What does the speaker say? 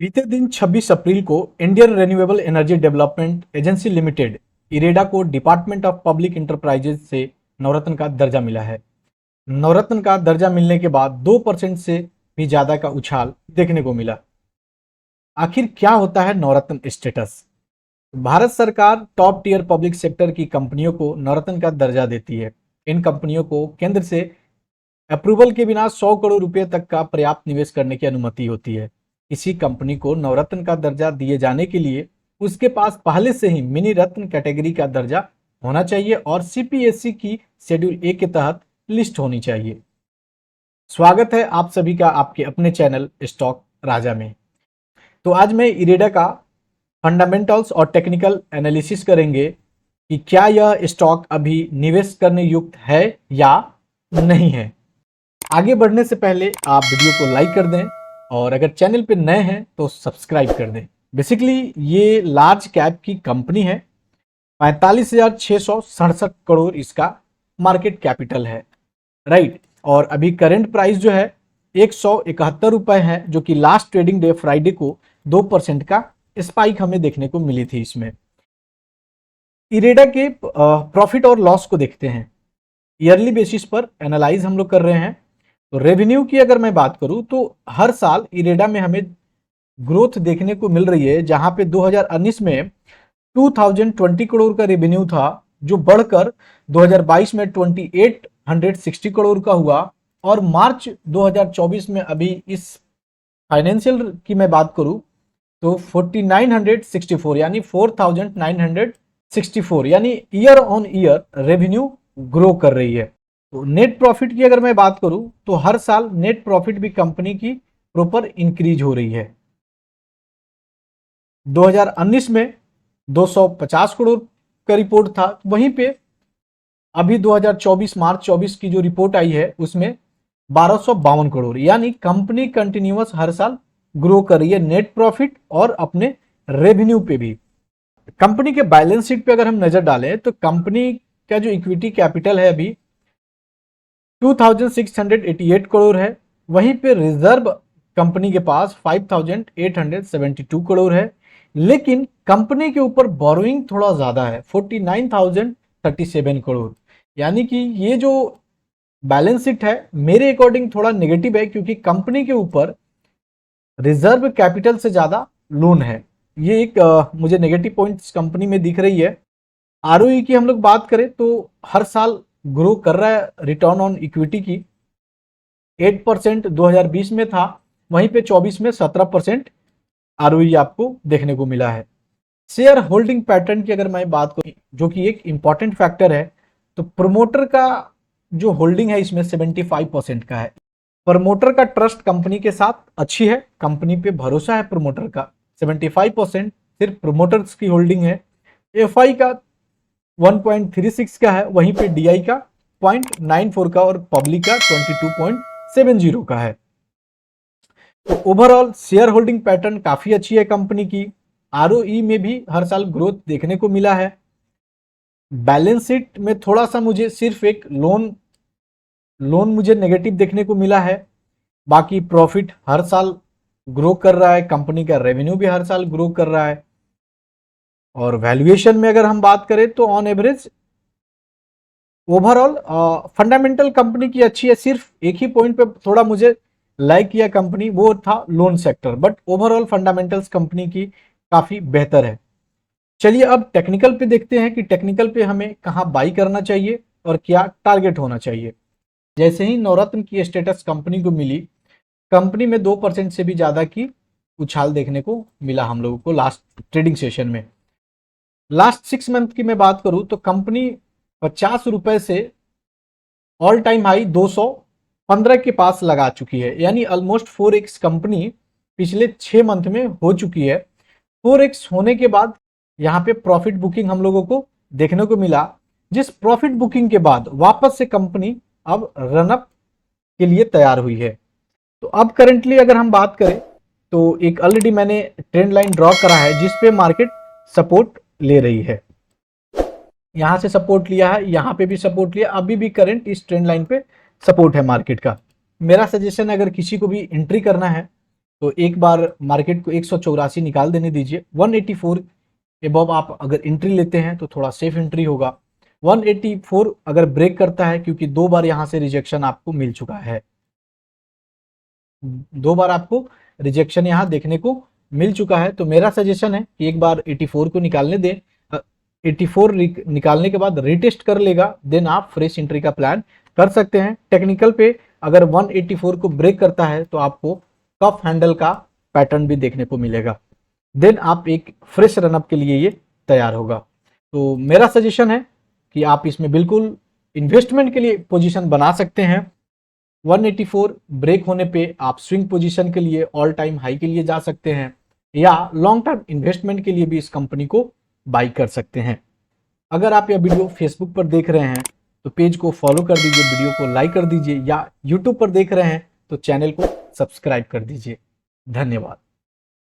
बीते दिन 26 अप्रैल को Indian renewable energy development agency limited IREDA को डिपार्टमेंट ऑफ पब्लिक इंटरप्राइजेज से नवरत्न का दर्जा मिला है। नवरत्न का दर्जा मिलने के बाद 2% से भी ज्यादा का उछाल देखने को मिला। आखिर क्या होता है नवरत्न स्टेटस? भारत सरकार टॉप टियर पब्लिक सेक्टर की कंपनियों को नवरत्न का दर्जा देती है। इन कंपनियों को केंद्र से अप्रूवल के बिना 100 करोड़ रुपए तक का पर्याप्त निवेश करने की अनुमति होती है। किसी कंपनी को नवरत्न का दर्जा दिए जाने के लिए उसके पास पहले से ही मिनी रत्न कैटेगरी का दर्जा होना चाहिए और सीपीएससी की शेड्यूल ए के तहत लिस्ट होनी चाहिए। स्वागत है आप सभी का आपके अपने चैनल स्टॉक राजा में। तो आज मैं इरेडा का फंडामेंटल्स और टेक्निकल एनालिसिस करेंगे कि क्या यह स्टॉक अभी निवेश करने युक्त है या नहीं है। आगे बढ़ने से पहले आप वीडियो को लाइक कर दें और अगर चैनल पे नए हैं तो सब्सक्राइब कर दें। बेसिकली ये लार्ज कैप की कंपनी है। 45,667 करोड़ इसका मार्केट कैपिटल है, राइट। और अभी करंट प्राइस जो है 171 रुपए है, जो कि लास्ट ट्रेडिंग डे फ्राइडे को 2% का स्पाइक हमें देखने को मिली थी। इसमें इरेडा के प्रॉफिट और लॉस को देखते हैं। ईयरली बेसिस पर एनालाइज हम लोग कर रहे हैं। तो रेवेन्यू की अगर मैं बात करूं तो हर साल इरेडा में हमें ग्रोथ देखने को मिल रही है, जहां पे 2019 में 2020 करोड़ का रेवेन्यू था, जो बढ़कर 2022 में 2860 करोड़ का हुआ और मार्च 2024 में अभी इस फाइनेंशियल की मैं बात करूं तो 4964 यानी 4964 यानी year on year revenue grow कर रही है। तो नेट प्रॉफिट की अगर मैं बात करूं तो हर साल नेट प्रॉफिट भी कंपनी की प्रॉपर इंक्रीज हो रही है। 2019 में 250 करोड़ का रिपोर्ट था, वहीं पे अभी 2024 मार्च 24 की जो रिपोर्ट आई है उसमें 1252 करोड़, यानी कंपनी कंटिन्यूअस हर साल ग्रो कर रही है नेट प्रॉफिट और अपने रेवेन्यू पे भी। कंपनी के बैलेंस शीट पे अगर हम नजर डालें तो कंपनी का जो इक्विटी कैपिटल है अभी 2688 करोड़ है। वहीं पे रिजर्व कंपनी के पास 5872 करोड़ है, लेकिन कंपनी के ऊपर बोरोइंग थोड़ा ज्यादा है 49,037 करोड़। यानी कि ये जो बैलेंस शीट है मेरे अकॉर्डिंग थोड़ा नेगेटिव है, क्योंकि कंपनी के ऊपर रिजर्व कैपिटल से ज्यादा लोन है। ये एक मुझे नेगेटिव पॉइंट कंपनी में दिख रही है। आरओई की हम लोग बात करें तो हर साल ग्रो कर रहा है। रिटर्न ऑन इक्विटी की 8% 2020 में था, वहीं पे 24 में 17% आरओई आपको देखने को मिला है। शेयर होल्डिंग पैटर्न की अगर मैं बात करूं, जो कि एक इंपॉर्टेंट फैक्टर है, तो प्रमोटर का जो होल्डिंग है इसमें 75% का है। प्रमोटर का ट्रस्ट कंपनी के साथ अच्छी है, कंपनी पे भरोसा है प्रमोटर का। 75% सिर्फ प्रमोटर्स की होल्डिंग है। एफआई का 1.36 का है, वहीं पे डीआई का 0.94 का और पब्लिक का 22.70 का है। तो ओवरऑल शेयर होल्डिंग पैटर्न काफी अच्छी है कंपनी की। आरओई में भी हर साल ग्रोथ देखने को मिला है। बैलेंस शीट में थोड़ा सा मुझे सिर्फ एक लोन मुझे नेगेटिव देखने को मिला है। बाकी प्रॉफिट हर साल ग्रो कर रहा है, कंपनी का रेवेन्यू भी हर साल ग्रो कर रहा है। और वैल्यूएशन में अगर हम बात करें तो on average overall fundamental company की अच्छी है। सिर्फ एक ही पॉइंट पे थोड़ा मुझे लाइक किया कंपनी, वो था loan sector, but overall fundamentals company की काफी बेहतर है। चलिए अब टेक्निकल पे देखते हैं कि टेक्निकल पे हमें कहाँ बाई करना चाहिए और क्या टारगेट होना चाहिए। जैसे ही नवरत्न की स्टेटस कंपनी को मिली, कंपनी में 2% से भी ज्यादा की उछाल देखने को मिला हम लोगों को लास्ट ट्रेडिंग सेशन में। लास्ट 6 मंथ की मैं बात करूं तो कंपनी 50 रुपए से ऑल टाइम हाई 215 के पास लगा चुकी है, यानी ऑलमोस्ट 4x कंपनी पिछले 6 मंथ में हो चुकी है। 4x होने के बाद यहाँ पे प्रॉफिट बुकिंग हम लोगों को देखने को मिला, जिस प्रॉफिट बुकिंग के बाद वापस से कंपनी अब रनअप के लिए तैयार हुई है। तो अब करंटली अगर हम बात करें तो एक ऑलरेडी मैंने ट्रेंड लाइन ड्रॉ करा है जिसपे मार्केट सपोर्ट ले रही है। यहां से सपोर्ट लिया है, यहां पे भी सपोर्ट लिया, अभी भी करंट इस ट्रेंड लाइन पे सपोर्ट है मार्केट का। मेरा सजेशन अगर किसी को भी एंट्री करना है तो एक बार मार्केट को 184 निकाल देने दीजिए। 184 एबव आप अगर एंट्री लेते हैं तो थोड़ा सेफ एंट्री होगा। 184 अगर ब्रेक करता है, क्योंकि 2 बार यहां से रिजेक्शन आपको मिल चुका है, 2 बार आपको रिजेक्शन यहां देखने को मिल चुका है, तो मेरा सजेशन है कि एक बार 84 को निकालने दें। 84 निकालने के बाद रिटेस्ट कर लेगा, देन आप फ्रेश एंट्री का प्लान कर सकते हैं। टेक्निकल पे अगर 184 को ब्रेक करता है तो आपको कफ हैंडल का पैटर्न भी देखने को मिलेगा, देन आप एक फ्रेश रनअप के लिए ये तैयार होगा। तो मेरा सजेशन है कि आप इसमें बिल्कुल इन्वेस्टमेंट के लिए पोजीशन बना सकते हैं। 184 ब्रेक होने पे आप स्विंग पोजीशन के लिए ऑल टाइम हाई के लिए जा सकते हैं, या लॉन्ग टर्म इन्वेस्टमेंट के लिए भी इस कंपनी को बाई कर सकते हैं। अगर आप यह वीडियो फेसबुक पर देख रहे हैं तो पेज को फॉलो कर दीजिए, वीडियो को लाइक कर दीजिए, या यूट्यूब पर देख रहे हैं तो चैनल को सब्सक्राइब कर दीजिए। धन्यवाद।